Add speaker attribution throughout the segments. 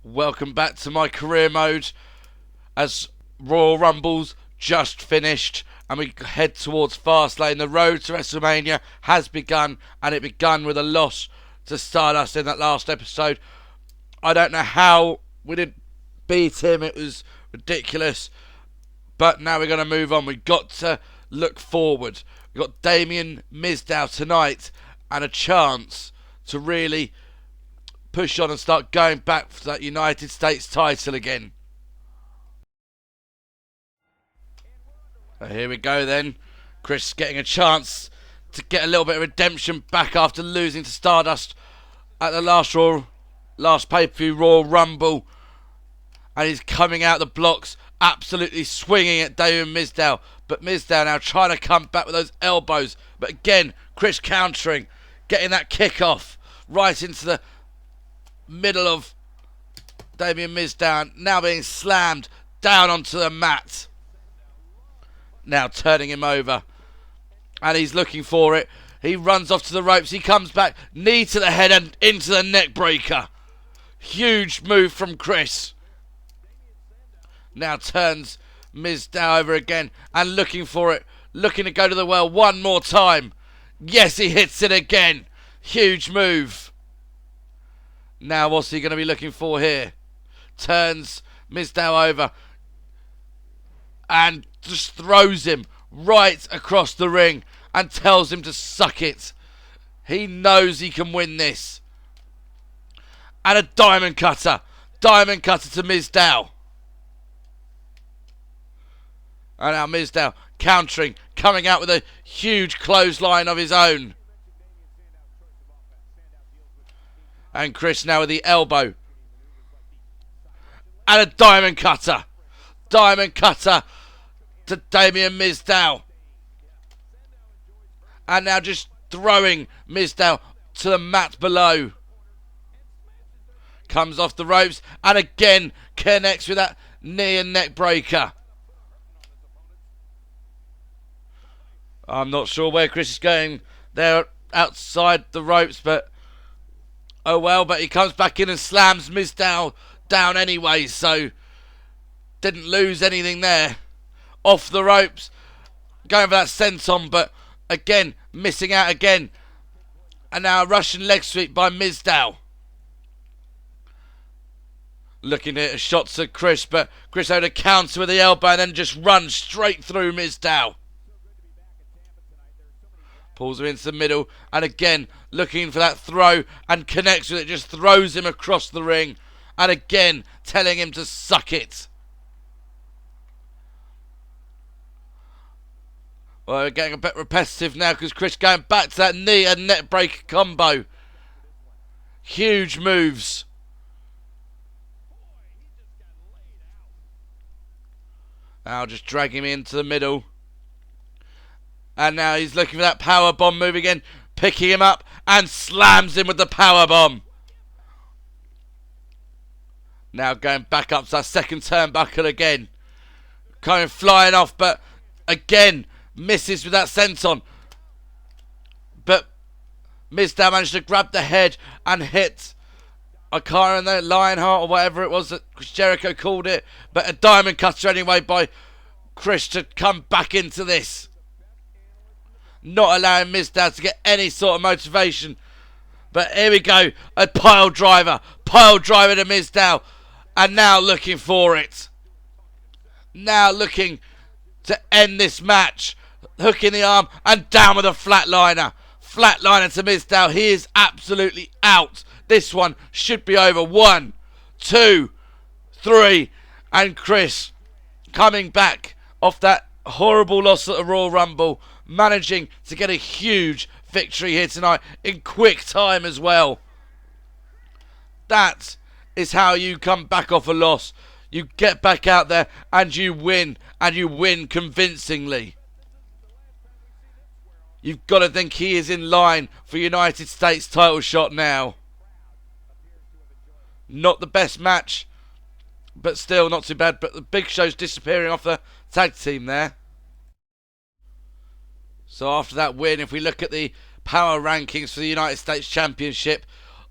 Speaker 1: Welcome back to my career mode as Royal Rumble's just finished and we head towards Fastlane. The road to WrestleMania has begun, and it begun with a loss to Stardust in that last episode. I don't know how we didn't beat him, it was ridiculous, but now we're going to move on. We've got to look forward. We've got Damien Mizdow tonight and a chance to really push on and start going back for that United States title again. So here we go then. Chris getting a chance to get a little bit of redemption back after losing to Stardust at the last pay-per-view Royal Rumble. And he's coming out the blocks, absolutely swinging at Damien Mizdow. But Mizdow now trying to come back with those elbows. But again, Chris countering, getting that kick off right into the middle of Damien Mizdow, now being slammed down onto the mat. Now turning him over, and he's looking for it. He runs off to the ropes, he comes back, knee to the head and into the neck breaker. Huge move from Chris. Now turns Mizdow over again and looking for it, looking to go to the well one more time. Yes, he hits it again. Huge move. Now what's he going to be looking for here? Turns Mizdow over and just throws him right across the ring and tells him to suck it. He knows he can win this. And a diamond cutter. Diamond cutter to Mizdow. And now Mizdow countering, coming out with a huge clothesline of his own. And Chris now with the elbow. And a diamond cutter. Diamond cutter to Damien Mizdow. And now just throwing Mizdow to the mat below. Comes off the ropes and again connects with that knee and neck breaker. I'm not sure where Chris is going there outside the ropes, but oh well, but he comes back in and slams Mizdow down anyway, so didn't lose anything there. Off the ropes, going for that senton, but again, missing out again. And now a Russian leg sweep by Mizdow. Looking at shots at Chris, but Chris had a counter with the elbow and then just runs straight through Mizdow. Pulls him into the middle and again looking for that throw and connects with it, just throws him across the ring and again telling him to suck it. Well, we're getting a bit repetitive now because Chris going back to that knee and neck breaker combo. Huge moves. Now just drag him into the middle. And now he's looking for that powerbomb move again, picking him up and slams him with the powerbomb. Now going back up to that second turnbuckle again. Coming flying off, but again misses with that senton. But Mizdow managed to grab the head and hit, I can't remember, Lionheart or whatever it was that Chris Jericho called it, but a diamond cutter anyway by Chris to come back into this. Not allowing Mizdow to get any sort of motivation. But here we go. A pile driver. Pile driver to Mizdow. And now looking for it. Now looking to end this match. Hook in the arm and down with a flatliner. Flatliner to Mizdow. He is absolutely out. This one should be over. 1, 2, 3. And Chris coming back off that horrible loss at the Royal Rumble, managing to get a huge victory here tonight in quick time as well. That is how you come back off a loss. You get back out there and you win convincingly. You've got to think he is in line for United States title shot now. Not the best match, but still not too bad. But the Big Show's disappearing off the tag team there. So after that win, if we look at the power rankings for the United States Championship,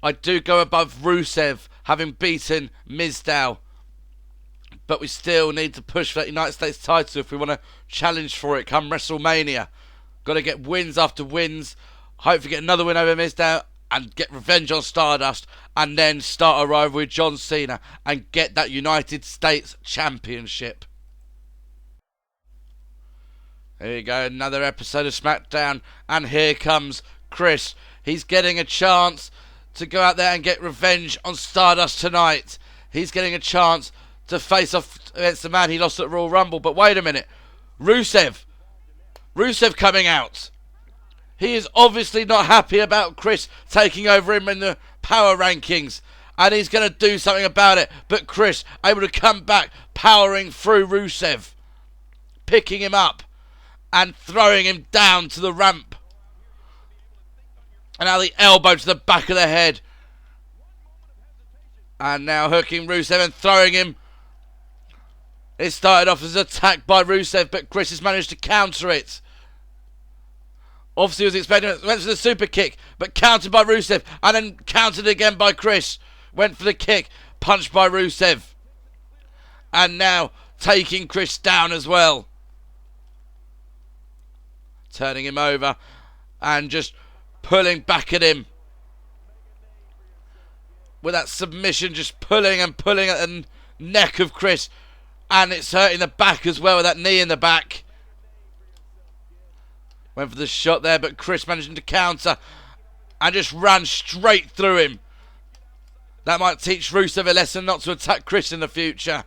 Speaker 1: I do go above Rusev. having beaten Mizdow. But we still need to push for that United States title if we want to challenge for it come WrestleMania. Got to get wins after wins. Hopefully get another win over Mizdow and get revenge on Stardust. And then start a rivalry with John Cena and get that United States Championship. Here you go, another episode of SmackDown. And here comes Chris. He's getting a chance to go out there and get revenge on Stardust tonight. He's getting a chance to face off against the man he lost at Royal Rumble. But wait a minute. Rusev coming out. He is obviously not happy about Chris taking over him in the power rankings. And he's going to do something about it. But Chris able to come back, powering through Rusev. Picking him up. And throwing him down to the ramp. And now the elbow to the back of the head. And now hooking Rusev and throwing him. It started off as an attack by Rusev, but Chris has managed to counter it. Obviously, he was expecting it. Went for the super kick, but countered by Rusev. And then countered again by Chris. Went for the kick, punched by Rusev. And now taking Chris down as well. Turning him over and just pulling back at him. With that submission, just pulling and pulling at the neck of Chris. And it's hurting the back as well with that knee in the back. Went for the shot there, but Chris managing to counter. And just ran straight through him. That might teach Rusev a lesson not to attack Chris in the future.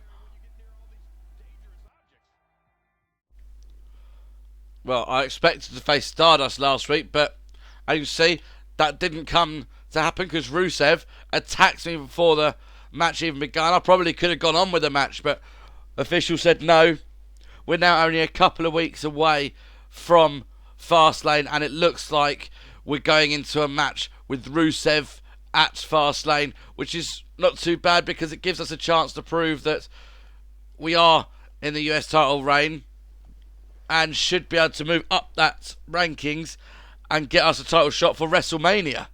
Speaker 1: Well, I expected to face Stardust last week, but as you see, that didn't come to happen because Rusev attacked me before the match even began. I probably could have gone on with the match, but official said no. We're now only a couple of weeks away from Fastlane, and it looks like we're going into a match with Rusev at Fastlane, which is not too bad because it gives us a chance to prove that we are in the US title reign and should be able to move up that rankings and get us a title shot for WrestleMania.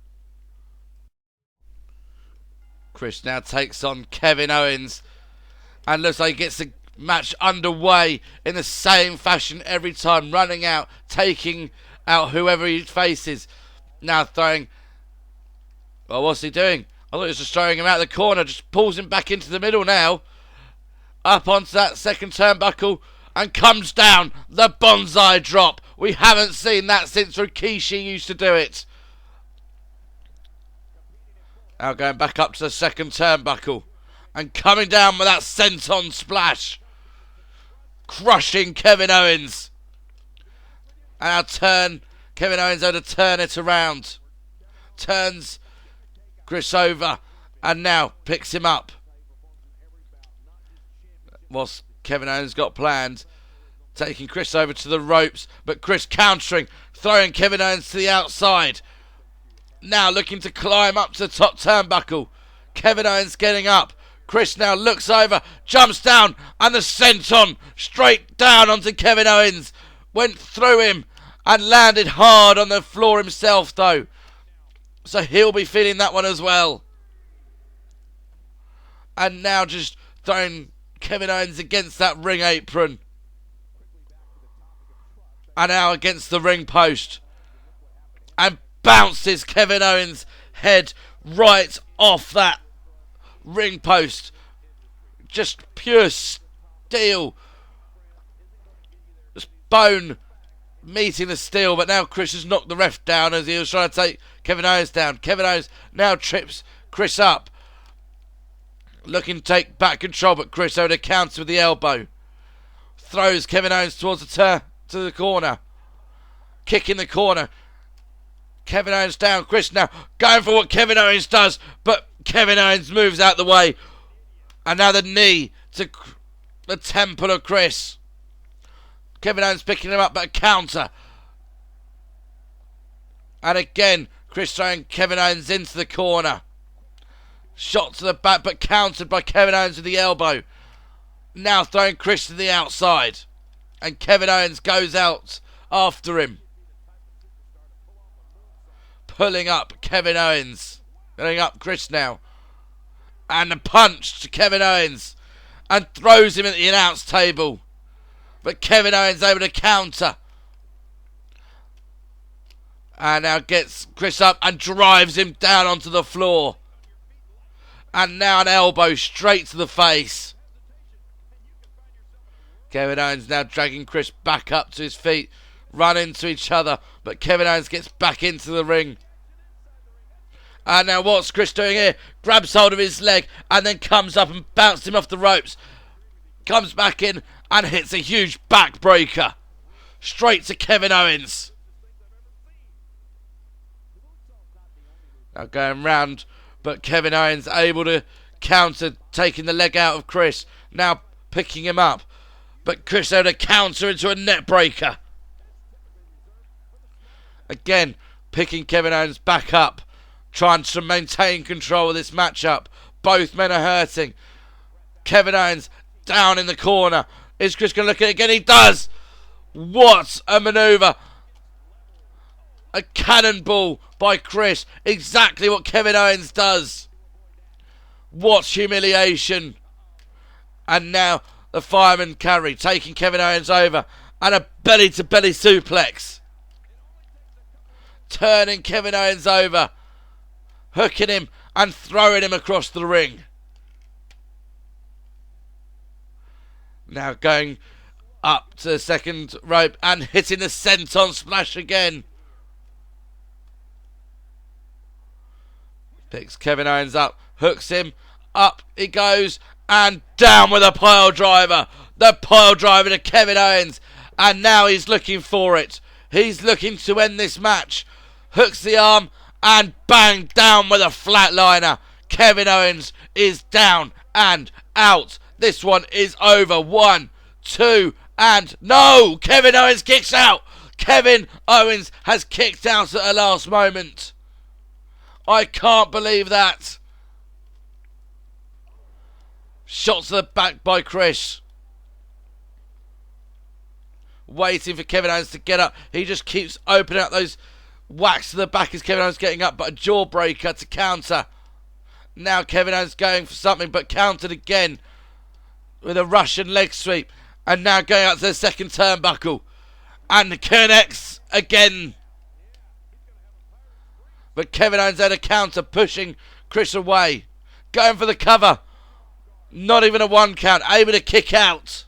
Speaker 1: Chris now takes on Kevin Owens and looks like he gets the match underway in the same fashion every time, running out, taking out whoever he faces. Now throwing... Well, what's he doing? I thought he was just throwing him out of the corner, just pulls him back into the middle now. Up onto that second turnbuckle and comes down. The bonsai drop. We haven't seen that since Rikishi used to do it. Now going back up to the second turnbuckle and coming down with that senton splash. Crushing Kevin Owens. And now Kevin Owens over to turn it around. Turns Chris over and now picks him up. What's Kevin Owens got planned? Taking Chris over to the ropes, but Chris countering, throwing Kevin Owens to the outside. Now looking to climb up to the top turnbuckle. Kevin Owens getting up. Chris now looks over, jumps down, and the senton straight down onto Kevin Owens. Went through him and landed hard on the floor himself though. So he'll be feeling that one as well. And now just throwing Kevin Owens against that ring apron. And now against the ring post. And bounces Kevin Owens' head right off that ring post. Just pure steel. Just bone meeting the steel. But now Chris has knocked the ref down as he was trying to take Kevin Owens down. Kevin Owens now trips Chris up. Looking to take back control, but Chris over to counter with the elbow. Throws Kevin Owens towards to the corner. Kick in the corner. Kevin Owens down. Chris now going for what Kevin Owens does, but Kevin Owens moves out the way. And now the knee to the temple of Chris. Kevin Owens picking him up, but a counter. And again, Chris throwing Kevin Owens into the corner. Shot to the back, but countered by Kevin Owens with the elbow. Now throwing Chris to the outside. And Kevin Owens goes out after him. Pulling up Kevin Owens. Pulling up Chris now. And a punch to Kevin Owens. And throws him at the announce table. But Kevin Owens able to counter. And now gets Chris up and drives him down onto the floor. And now an elbow straight to the face. Kevin Owens now dragging Chris back up to his feet. Run into each other. But Kevin Owens gets back into the ring. And now what's Chris doing here? Grabs hold of his leg and then comes up and bounces him off the ropes. Comes back in and hits a huge backbreaker. Straight to Kevin Owens. Now going round, but Kevin Owens able to counter, taking the leg out of Chris. Now picking him up, but Chris able to counter into a net breaker. Again, picking Kevin Owens back up, trying to maintain control of this matchup. Both men are hurting. Kevin Owens down in the corner. Is Chris going to look at it again? He does! What a manoeuvre! A cannonball by Chris. Exactly what Kevin Owens does. What humiliation. And now the fireman carry, taking Kevin Owens over. And a belly-to-belly suplex. Turning Kevin Owens over. Hooking him and throwing him across the ring. Now going up to the second rope and hitting the senton splash again. Picks Kevin Owens up, hooks him, up he goes, and down with a pile driver. The pile driver to Kevin Owens, and now he's looking for it. He's looking to end this match. Hooks the arm, and bang, down with a flatliner. Kevin Owens is down and out. This one is over. 1, 2, and no! Kevin Owens kicks out. Kevin Owens has kicked out at the last moment. I can't believe that. Shot to the back by Chris. Waiting for Kevin Owens to get up. He just keeps opening up those whacks to the back as Kevin Owens getting up, but a jawbreaker to counter. Now Kevin Owens going for something, but countered again with a Russian leg sweep. And now going out to the second turnbuckle. And connects again. But Kevin Owens had a counter, pushing Chris away. Going for the cover. Not even a 1 count. Able to kick out.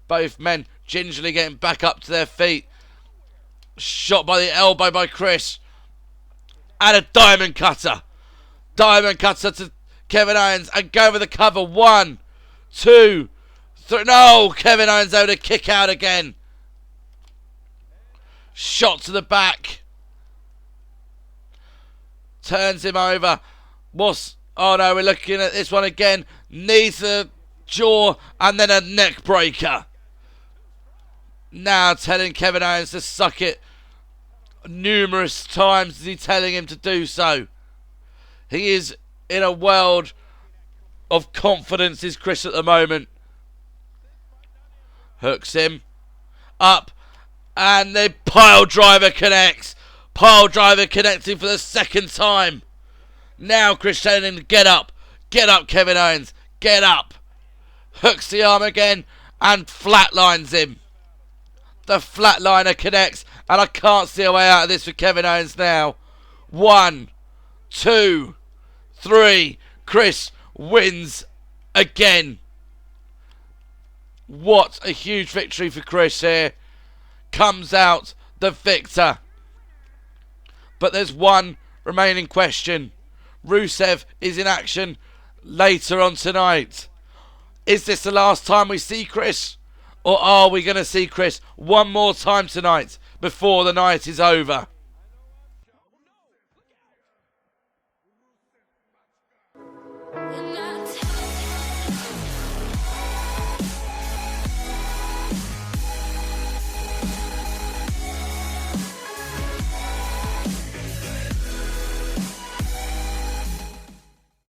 Speaker 1: Both men gingerly getting back up to their feet. Shot by the elbow by Chris. And a diamond cutter. Diamond cutter to Kevin Owens. And go for the cover. 1, 2, 3. No! Kevin Owens able to kick out again. Shot to the back. Turns him over. Oh no, we're looking at this one again. Knee to the jaw and then a neck breaker. Now telling Kevin Owens to suck it. Numerous times is he telling him to do so. He is in a world of confidence, is Chris at the moment. Hooks him. Up. And the pile driver connects. Pile driver connecting for the second time. Now Chris telling him to get up. Get up, Kevin Owens. Get up. Hooks the arm again and flatlines him. The flatliner connects. And I can't see a way out of this for Kevin Owens now. 1, 2, 3. Chris wins again. What a huge victory for Chris here. Comes out the victor. But there's one remaining question. Rusev is in action later on tonight. Is this the last time we see Chris? Or are we going to see Chris one more time tonight before the night is over?